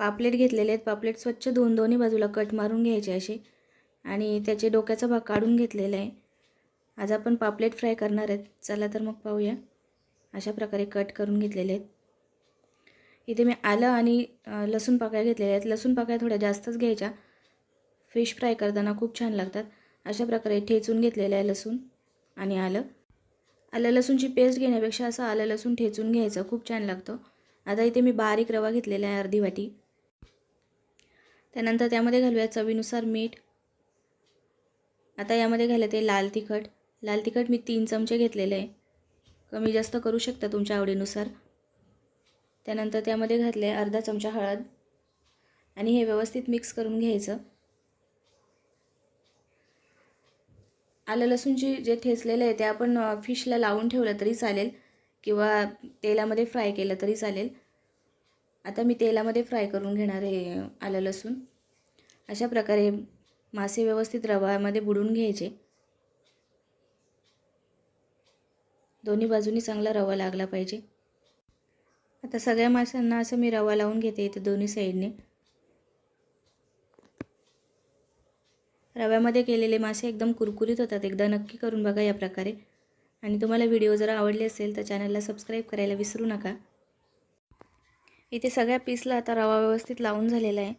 पापलेट घेतलेले आहेत. पापलेट स्वच्छ धुवून दोन्ही बाजूला कट मारून घ्यायचे असे आणि त्याचे डोक्याचा भाग काढून घेतलेला आहे. आज आपण पापलेट फ्राय करणार आहेत. चला तर मग पाहूया. अशा प्रकारे कट करून घेतलेले आहेत. इथे मी आलं आणि लसूण पाकळ्या घेतलेल्या आहेत. लसूण पाकळ्या थोड्या जास्तच घ्यायच्या, फिश फ्राय करताना खूप छान लागतात. अशा प्रकारे ठेचून घेतलेलं आहे लसूण आणि आलं. आलं लसूणची पेस्ट घेण्यापेक्षा असं आलं लसूण ठेचून घ्यायचं, खूप छान लागतं. आता इथे मी बारीक रवा घेतलेला आहे, अर्धी वाटी. त्यानंतर त्यामध्ये घालूया चवीनुसार मीठ. आता यामध्ये घालते लाल तिखट. लाल तिखट मी 3 चमचे घेतलेले आहे, कमी जास्त करू शकता तुमच्या आवडीनुसार. त्यानंतर त्यामध्ये घातले अर्धा चमचा हळद आणि हे व्यवस्थित मिक्स करून घ्यायचं. आलं लसूणची जे ठेचलेलं आहे ते आपण फिशला लावून ठेवलं तरी चालेल किंवा तेलामध्ये फ्राय केलं तरी चालेल. आता मी तेलामध्ये फ्राय करून घेणार आहे आलं लसूण. अशा प्रकारे मासे व्यवस्थित रव्यामध्ये बुडवून घ्यायचे. दोन्ही बाजूनी चांगला रवा लागला पाहिजे. आता सगळ्या माशांना असं मी रवा लावून घेते इथे दोन्ही साईडने. रव्यामध्ये केलेले मासे एकदम कुरकुरीत होतात. एकदा नक्की करून बघा या प्रकारे. आणि तुम्हाला व्हिडिओ जर आवडले असेल तर चॅनलला सबस्क्राईब करायला विसरू नका. इथे सगळ्या पीसला आता रवा व्यवस्थित लावून झालेला आहे.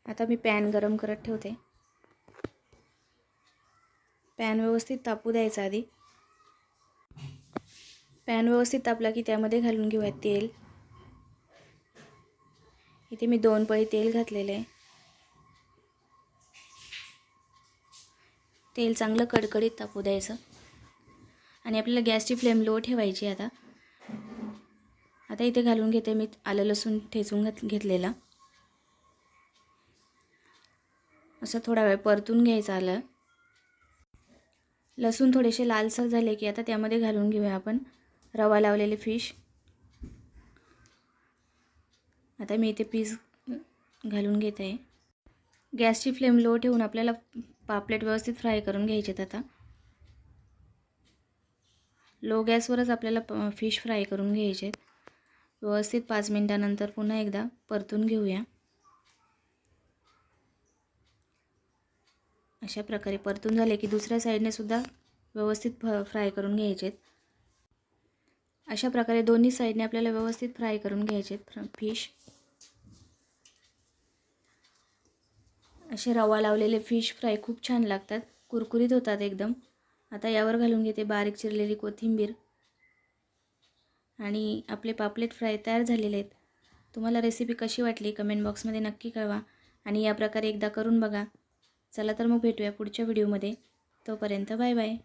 आता मी पॅन गरम करत ठेवते. पॅन व्यवस्थित तापू द्यायचा आधी. पॅन व्यवस्थित तापला की त्यामध्ये घालून घेऊया तेल. इथे मी 2 पळी तेल घातलेले आहे. तेल चांगलं कडकडीत तापू द्यायचं आणि आपल्याला गॅसची फ्लेम लो ठेवायची. आता इथे घालून घेते मी आलं लसूण ठेचून घेतलेला. असं थोडा वेळ परतून घ्यायचं. आलं लसूण थोडेसे लालसर झाले की आता त्यामध्ये घालून घेऊया आपण रवा लावलेले फिश. आता मी इथे पीस घालून घेत आहे. गॅसची फ्लेम लो ठेवून आपल्याला पापलेट व्यवस्थित फ्राय करून घ्यायचे. आता लो गॅसवरच आपल्याला फिश फ्राय करून घ्यायचे. व्यवस्थित 5 मिनिटानंतर पुन्हा एकदा परतून घेऊया. अशा प्रकारे परतून झाले की दुसऱ्या साईडने सुद्धा व्यवस्थित फ्राय करून घ्यायचे. अशा प्रकारे दोन्ही साईडने आपल्याला व्यवस्थित फ्राय करून घ्यायचे फिश. असे रवा लावलेले फिश फ्राय खूप छान लागतात, कुरकुरीत होतात एकदम. आता यावर घालून घेते बारीक चिरलेली कोथिंबीर आणि आपले पापलेट फ्राय तयार झालेले आहेत. तुम्हाला रेसिपी कशी वाटली कमेंट बॉक्समध्ये नक्की कळवा आणि या प्रकारे एकदा करून बघा. चला तर मग भेटूया पुढच्या व्हिडिओमध्ये. तोपर्यंत बाय बाय.